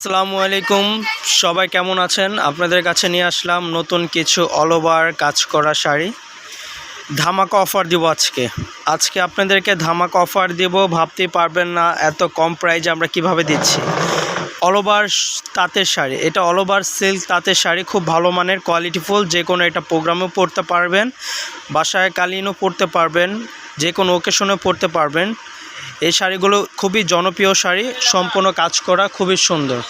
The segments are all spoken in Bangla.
আসসালামু আলাইকুম, সবাই কেমন আছেন? আপনাদের কাছে নিয়ে আসলাম নতুন কিছু অল ওভার কাজ করা শাড়ি। ধামাকা অফার দিব আজকে আপনাদেরকে ধামাকা অফার দিব। ভাবতেই পারবেন না এত কম প্রাইজে আমরা কিভাবে দিচ্ছি। অল ওভার তাঁতের শাড়ি, এটা অল ওভার সিল্ক তাঁতের শাড়ি, খুব ভালো মানের, কোয়ালিটিফুল। যে কোনো এটা প্রোগ্রামেও পরতে পারবেন, বাসায় কালীনও পরতে পারবেন, যে কোনো ওকেশনেও পরতে পারবেন। এই শাড়িগুলো খুবই জনপ্রিয় শাড়ি, সম্পূর্ণ কাজ করা, খুবই সুন্দর।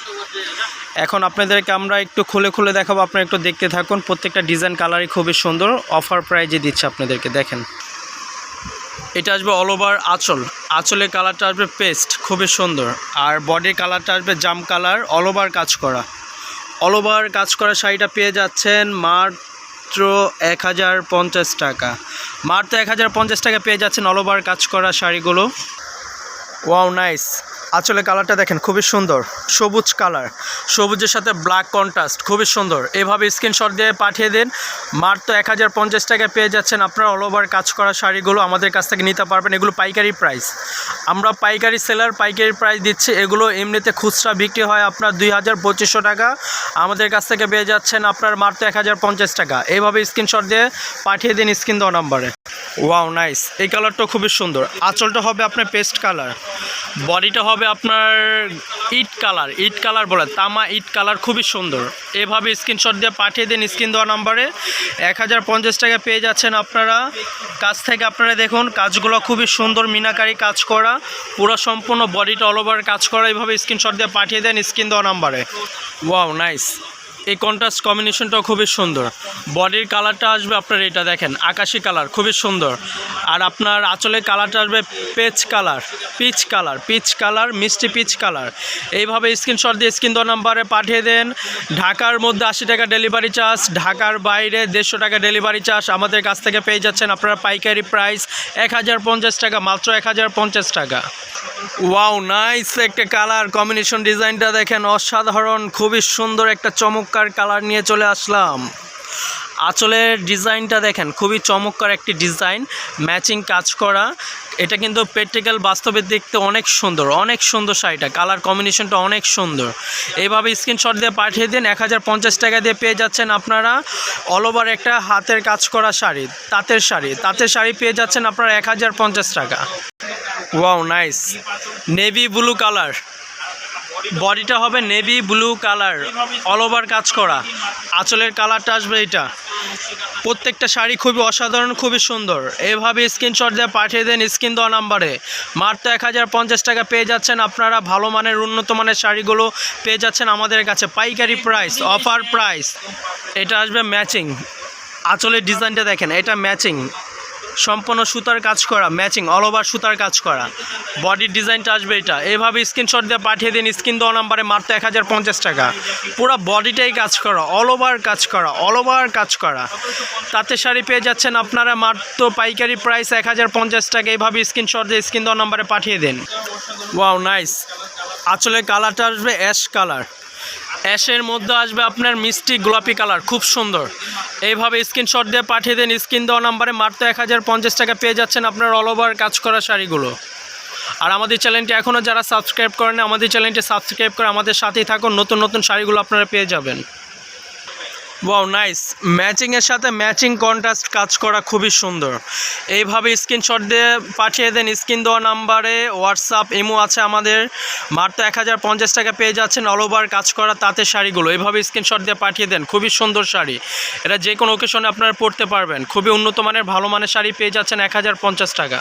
এখন আপনাদেরকে আমরা একটু খুলে খুলে দেখাবো, আপনারা একটু দেখতে থাকুন। প্রত্যেকটা ডিজাইন কালারই খুবই সুন্দর, অফার প্রাইজে দিচ্ছে আপনাদেরকে। দেখেন, এটা আসবে অল ওভার আঁচলের কালারটা আসবে পেস্ট, খুবই সুন্দর। আর বডির কালারটা আসবে জাম কালার, অল ওভার কাজ করা। অল ওভার কাজ করা শাড়িটা পেয়ে যাচ্ছেন মাত্র 1050 টাকা। মাত্র 1050 টাকা পেয়ে যাচ্ছেন অল ওভার কাজ করা শাড়িগুলো। Wow, nice. আঁচলের কালারটা দেখেন, খুবই সুন্দর, সবুজ কালার, সবুজের সাথে ব্ল্যাক কন্ট্রাস্ট, খুবই সুন্দর। এভাবে স্ক্রিনশট দিয়ে পাঠিয়ে দিন। মাত্র 1050 টাকায় পেয়ে যাচ্ছেন আপনারা অল ওভার কাজ করা শাড়িগুলো। আমাদের কাছ থেকে নিতে পারবেন। এগুলো পাইকারি প্রাইস, আমরা পাইকারি সেলার, পাইকারি প্রাইস দিচ্ছি। এগুলো এমনিতে খুচরা বিক্রি হয় আপনার 2000-2500 টাকা, আমাদের কাছ থেকে পেয়ে যাচ্ছেন আপনার মাত্র 1050 টাকা। এইভাবে স্ক্রিনশট দিয়ে পাঠিয়ে দিন স্ক্রিন দেওয়া নাম্বারে। Wow, nice. এই কালারটা খুবই সুন্দর। আঁচলটা হবে আপনার পেস্ট কালার, বডিটা হবে আপনার ইট কালার বলে, তামা ইট কালার, খুবই সুন্দর। এভাবে স্ক্রিনশট দিয়ে পাঠিয়ে দিন স্ক্রিন দেওয়া নাম্বারে। 1050 টাকা পেয়ে যাচ্ছেন আপনারা। কাজ থেকে আপনারা দেখুন, কাজগুলো খুবই সুন্দর, মিনাকারি কাজ করা, পুরো সম্পূর্ণ বডিটা অল ওভার কাজ করা। এইভাবে স্ক্রিনশট দিয়ে পাঠিয়ে দেন স্ক্রিন দেওয়া নাম্বারে। Wow, nice. এই কন্ট্রাস্ট কম্বিনেশনটাও খুবই সুন্দর। বডির কালারটা আসবে আপনার, এটা দেখেন, আকাশি কালার, খুবই সুন্দর। আর আপনার আঁচলের কালারটা আসবে পিচ কালার, মিষ্টি পিচ কালার। এইভাবে স্ক্রিনশট দিয়ে স্ক্রিন দেওয়া নাম্বারে পাঠিয়ে দেন। ঢাকার মধ্যে 80 টাকা ডেলিভারি চার্জ, ঢাকার বাইরে 150 টাকা ডেলিভারি চার্জ। আমাদের কাছ থেকে পেয়ে যাচ্ছেন আপনারা পাইকারি প্রাইস 1050 টাকা, মাত্র 1050 টাকা। ওয়াও, নাইস একটা কালার কম্বিনেশন। ডিজাইনটা দেখেন, অসাধারণ, খুবই সুন্দর একটা চমৎকার কালার নিয়ে চলে আসলাম। আঁচলের ডিজাইনটা দেখেন, খুবই চমৎকার একটি ডিজাইন, ম্যাচিং কাজ করা। এটা কিন্তু প্র্যাকটিক্যাল, বাস্তবে দেখতে অনেক সুন্দর শাড়িটা, কালার কম্বিনেশনটা অনেক সুন্দর। এইভাবে স্ক্রিনশট দিয়ে পাঠিয়ে দিন। 1050 টাকা দিয়ে পেয়ে যাচ্ছেন আপনারা অল ওভার একটা হাতের কাজ করা শাড়ি, তাঁতের শাড়ি পেয়ে যাচ্ছেন আপনারা 1050 টাকা। Wow, nice. Navy blue colour, বডিটা হবে navy blue colour, all over কাজ করা। আঁচলের কালারটা আসবে এটা। প্রত্যেকটা শাড়ি খুবই অসাধারণ, খুবই সুন্দর। এভাবে স্ক্রিনশট দিয়ে পাঠিয়ে দেন স্ক্রিন দেওয়া নাম্বারে। মাত্র 1050 টাকা পেয়ে যাচ্ছেন আপনারা ভালো মানের, উন্নত মানের শাড়িগুলো পেয়ে যাচ্ছেন আমাদের কাছে পাইকারি প্রাইস, অফার প্রাইস। এটা আসবে ম্যাচিং। আঁচলের ডিজাইনটা দেখেন, এটা ম্যাচিং, সম্পূর্ণ সুতার কাজ করা, ম্যাচিং অল ওভার সুতার কাজ করা। বডির ডিজাইনটা আসবে এটা। এইভাবে স্ক্রিনশট দিয়ে পাঠিয়ে দিন স্ক্রিন দেওয়া নাম্বারে। মাত্র 1050 টাকা। পুরো বডিটাই কাজ করা, অল ওভার কাজ করা। তাতে শাড়ি পেয়ে যাচ্ছেন আপনারা মাত্র পাইকারি প্রাইস 1050 টাকা। এইভাবে স্ক্রিনশট দিয়ে স্ক্রিন দেওয়া নাম্বারে পাঠিয়ে দিন। Wow, nice. আঁচলের কালারটা আসবে অ্যাশ কালার, অ্যাশের মধ্যে আসবে আপনার মিষ্টি গোলাপি কালার, খুব সুন্দর। এইভাবে স্ক্রিনশট দিয়ে পাঠিয়ে দেন স্ক্রিন দেওয়া নাম্বারে। মাত্র 1050 টাকা পেয়ে যাচ্ছেন আপনার অল ওভার কাজ করা শাড়িগুলো। আর আমাদের চ্যানেলটি এখনও যারা সাবস্ক্রাইব করেন, আমাদের চ্যানেলটি সাবস্ক্রাইব করে আমাদের সাথেই থাকুন, নতুন শাড়িগুলো আপনারা পেয়ে যাবেন। Wow, nice. ম্যাচিংয়ের সাথে ম্যাচিং কন্ট্রাস্ট কাজ করা, খুবই সুন্দর। এইভাবে স্ক্রিনশট দিয়ে পাঠিয়ে দেন স্ক্রিন দেওয়া নাম্বারে। হোয়াটসঅ্যাপ, ইমো আছে আমাদের। মাত্র 1050 টাকা পেয়ে যাচ্ছেন অল ওভার কাজ করা তাঁতের শাড়িগুলো। এইভাবে স্ক্রিনশট দিয়ে পাঠিয়ে দেন। খুবই সুন্দর শাড়ি, এটা যে কোনো ওকেশনে আপনারা পরতে পারবেন। খুবই উন্নত মানের, ভালো মানের শাড়ি পেয়ে যাচ্ছেন 1050 টাকা।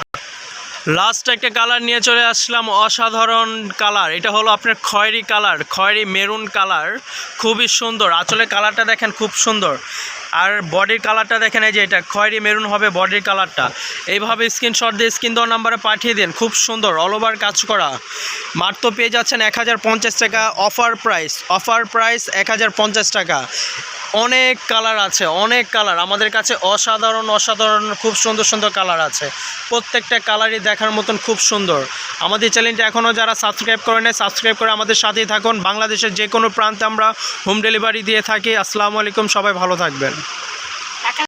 লাস্ট একটা কালার নিয়ে চলে আসলাম, অসাধারণ কালার। এটা হলো আপনার খয়েরি কালার, খয়েরি মেরুন কালার, খুবই সুন্দর। আঁচলের কালারটা দেখেন, খুব সুন্দর। আর বডির কালারটা দেখেন, এই যে এটা খয়েরি মেরুন হবে বডির কালারটা। এইভাবে স্ক্রিনশট দিয়ে স্ক্রিন দেওয়া নাম্বারে পাঠিয়ে দিন। খুব সুন্দর, অল ওভার কাজ করা। মাত্র পেয়ে যাচ্ছেন 1050 টাকা। অফার প্রাইস 1050 টাকা। অনেক কালার আছে, অনেক কালার আমাদের কাছে, অসাধারণ খুব সুন্দর কালার আছে। প্রত্যেকটা কালারই দেখার মতন, খুব সুন্দর। আমাদের চ্যানেলটা এখনও যারা সাবস্ক্রাইব করে নেয়, সাবস্ক্রাইব করে আমাদের সাথেই থাকুন। বাংলাদেশের যে কোনো প্রান্তে আমরা হোম ডেলিভারি দিয়ে থাকি। আসসালামু আলাইকুম, সবাই ভালো থাকবেন।